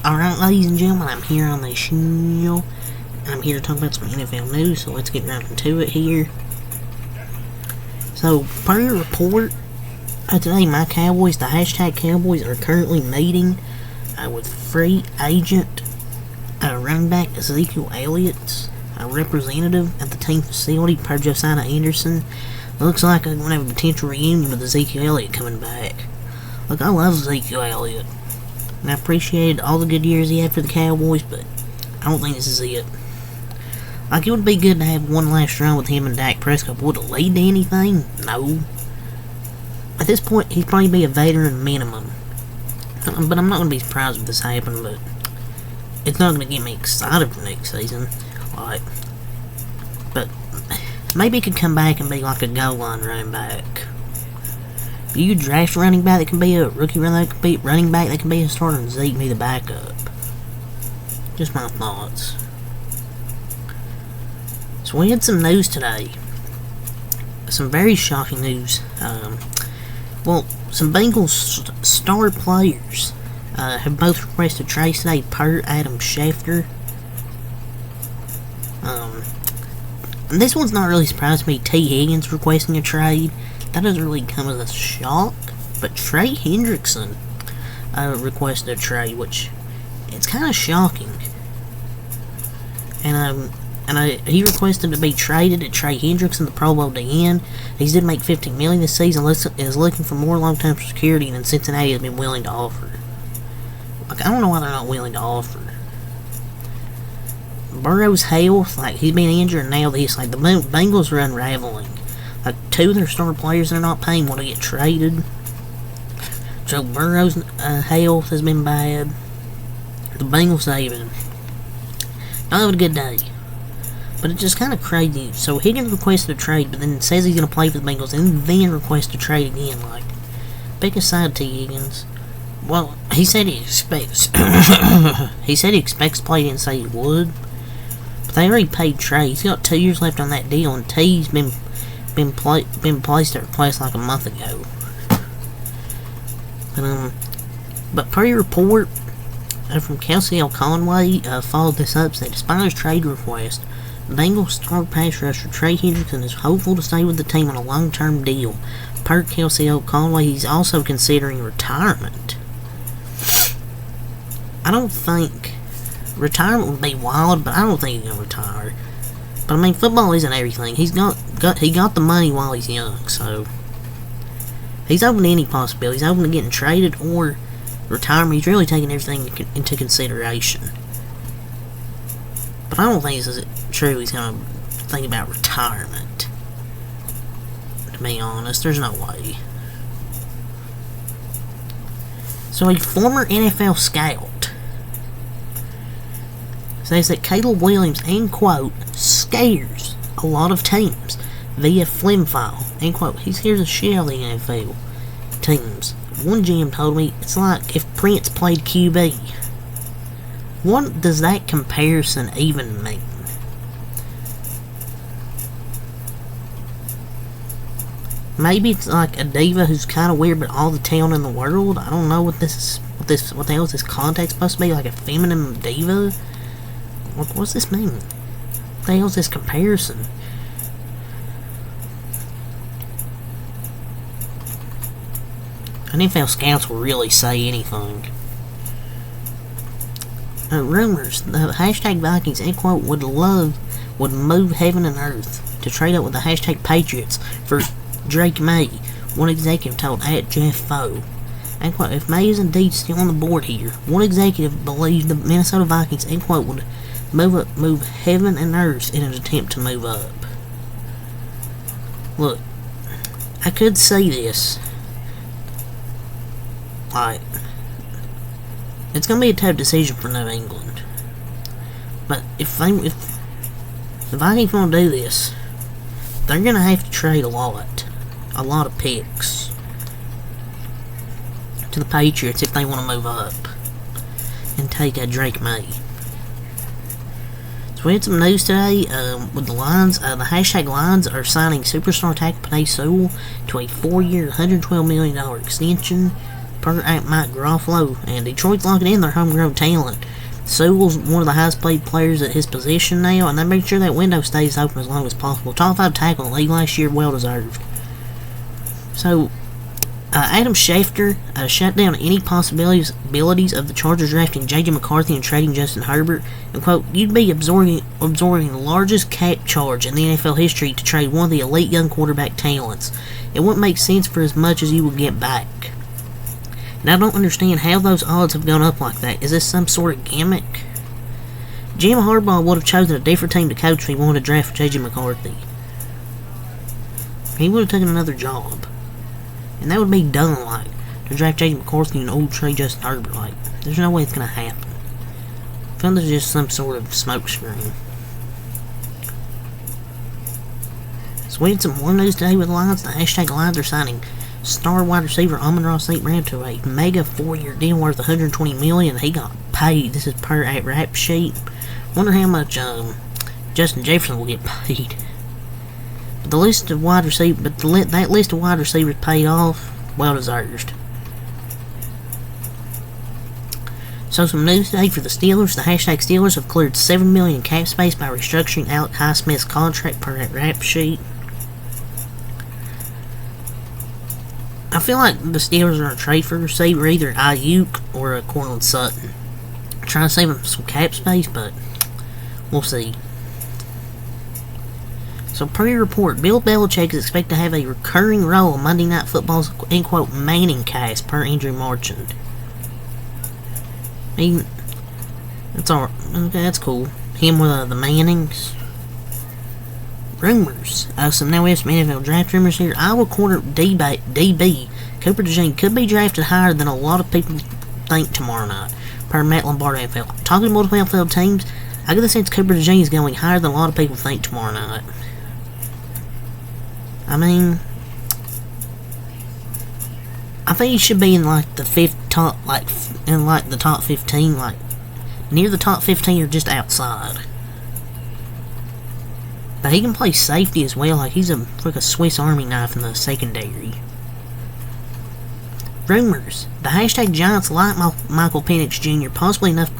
Alright, ladies and gentlemen, I'm here on the show. I'm here to talk about some NFL news, so let's get right into it here. So, per your report, today my Cowboys, the hashtag Cowboys, are currently meeting with free agent running back Ezekiel Elliott, a representative at the team facility per Josiah Anderson. It looks like I'm going to have a potential reunion with Ezekiel Elliott coming back. Look, I love Ezekiel Elliott, and I appreciated all the good years he had for the Cowboys, but I don't think this is it. Like, it would be good to have one last run with him and Dak Prescott. Would it lead to anything? No. At this point, he'd probably be a veteran minimum. But I'm not going to be surprised if this happened, but it's not going to get me excited for next season. Like, but maybe he could come back and be like a goal line running back. You draft a running back that can be a rookie running back that can be a starter, and Zeke be the backup. Just my thoughts. So we had some news today. Some very shocking news. Some Bengals star players have both requested trades today per Adam Schefter. And this one's not really surprising me. T. Higgins requesting a trade. That doesn't really come as a shock. But Trey Hendrickson requested a trade, which it's kind of shocking. And he requested to be traded to Trey Hendrickson, the Pro Bowl DN. He did make $15 million this season. Is looking for more long-term security than Cincinnati has been willing to offer. Like, I don't know why they're not willing to offer. Burrow's health, like, he's been injured, and now this, like, the Bengals are unraveling. Like, two of their star players they're not paying want to get traded. Joe Burrow's health has been bad. The Bengals even not having a good day. But it's just kind of crazy. So Higgins requested a trade, but then says he's going to play for the Bengals, and then requests a trade again. Like, pick a side, T. Higgins. Well, he said he expects. He said he expects to play. He didn't say he would. But they already paid Trey. He's got 2 years left on that deal, and T's been placed at replace like a month ago. But per your report from Kelsey L. Conway, followed this up, said despite his trade request, Bengals star pass rusher Trey Hendrickson is hopeful to stay with the team on a long-term deal. Per Kelsey L. Conway, he's also considering retirement. I don't think retirement would be wild, but I don't think he's gonna retire. But I mean, football isn't everything. He got the money while he's young, so he's open to any possibility. He's open to getting traded or retirement. He's really taking everything into consideration. But I don't think this is true. He's gonna think about retirement. To be honest, there's no way. So a former NFL scout says that Caleb Williams, end quote, scares a lot of teams via Flim File, end quote. He scares the shit out of the NFL teams. One GM told me it's like if Prince played QB. What does that comparison even mean? Maybe it's like a diva who's kind of weird, but all the talent in the world. I don't know what the hell is this context supposed to be? Like a feminine diva? What's this mean? What the hell is this comparison? NFL scouts will really say anything. Rumors. The hashtag Vikings, end quote, would move heaven and earth to trade up with the hashtag Patriots for Drake May. One executive told @JeffFo. End quote, if May is indeed still on the board here, one executive believes the Minnesota Vikings, end quote, would move heaven and earth in an attempt to move up. Look, I could say this. Like, it's gonna be a tough decision for New England. But if the Vikings want to do this, they're gonna have to trade a lot of picks to the Patriots if they want to move up and take a Drake May. So we had some news today with the Lions. The hashtag Lions are signing superstar tackle Penei Sewell to a 4-year, $112 million extension. per Mike Garofalo, and Detroit's locking in their homegrown talent. Sewell's one of the highest paid players at his position now, and they make sure that window stays open as long as possible. Top 5 tackle in the league last year, well deserved. So, Adam Schefter shut down any possibilities of the Chargers drafting J.J. McCarthy and trading Justin Herbert, and quote, "You'd be absorbing the largest cap charge in the NFL history to trade one of the elite young quarterback talents. It wouldn't make sense for as much as you would get back." And I don't understand how those odds have gone up like that. Is this some sort of gimmick? Jim Harbaugh would have chosen a different team to coach if he wanted to draft J.J. McCarthy. He would have taken another job. And that would be dumb, like, to draft J.J. McCarthy and old trade Justin Herbert. Like, there's no way it's going to happen. I feel there's just some sort of smokescreen. So we had some more news today with the Lions. The hashtag Lions are signing star wide receiver Amon-Ra St. Brown to a mega 4-year deal worth $120 million. He got paid. This is per at Rap Sheet. Wonder how much Justin Jefferson will get paid. But the list of wide receivers, that list of wide receivers paid off, well deserved. So some news today for the Steelers. The hashtag Steelers have cleared $7 million in cap space by restructuring Alex Highsmith's contract per at Rap Sheet. I feel like the Steelers are going to trade for a receiver, either Ayuk or a Courtland Sutton. Trying to save them some cap space, but we'll see. So, per your report, Bill Belichick is expected to have a recurring role in Monday Night Football's quote Manning cast, per Andrew Marchand. That's alright. Okay, that's cool. Him with the Mannings. Rumors. So now we have some NFL draft rumors here. Iowa corner DB Cooper DeJean could be drafted higher than a lot of people think tomorrow night, per Matt Lombardo NFL. Talking to multiple NFL teams, I get the sense Cooper DeJean is going higher than a lot of people think tomorrow night. I mean, I think he should be in like the top 15, like near the top 15 or just outside. But he can play safety as well, like he's like a Swiss Army knife in the secondary. Rumors. The hashtag Giants like Michael Penix Jr. possibly enough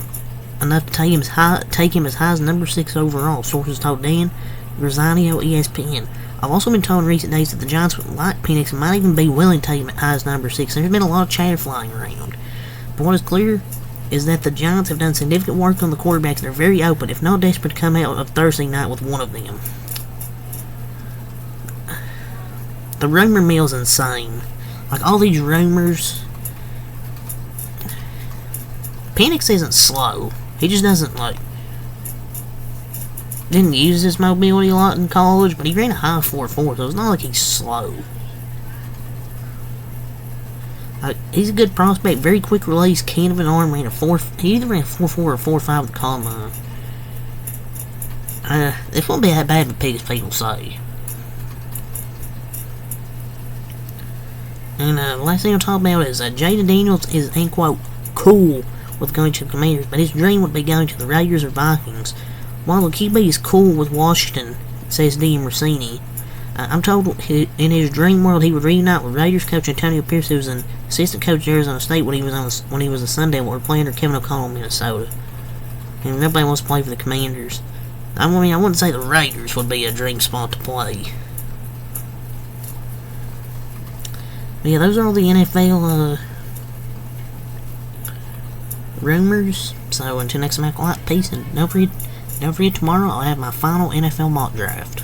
to take him as high as number 6 overall, sources told Dan Graziano ESPN. I've also been told in recent days that the Giants would like Penix and might even be willing to take him as high as number 6. There's been a lot of chatter flying around. But what is clear is that the Giants have done significant work on the quarterbacks and are very open, if not desperate, to come out of Thursday night with one of them. The rumor mill's insane. Like, all these rumors. Penix isn't slow. He just doesn't, didn't use his mobility a lot in college, but he ran a high 4.4, so it's not like he's slow. He's a good prospect, very quick release, can of an arm, he either ran a 4.4 or 4.5 with the combine. It won't be that bad of a pick as people say. And the last thing I'll talk about is Jaden Daniels is, end quote, cool with going to the Commanders, but his dream would be going to the Raiders or Vikings. While the QB is cool with Washington, says DM Rossini, I'm told in his dream world he would reunite with Raiders coach Antonio Pierce, who was an assistant coach at Arizona State when he was a Sun Devil, or playing under Kevin O'Connell in Minnesota. And nobody wants to play for the Commanders. I mean, I wouldn't say the Raiders would be a dream spot to play. But yeah, those are all the NFL rumors. So until next time, peace, and don't forget tomorrow I'll have my final NFL mock draft.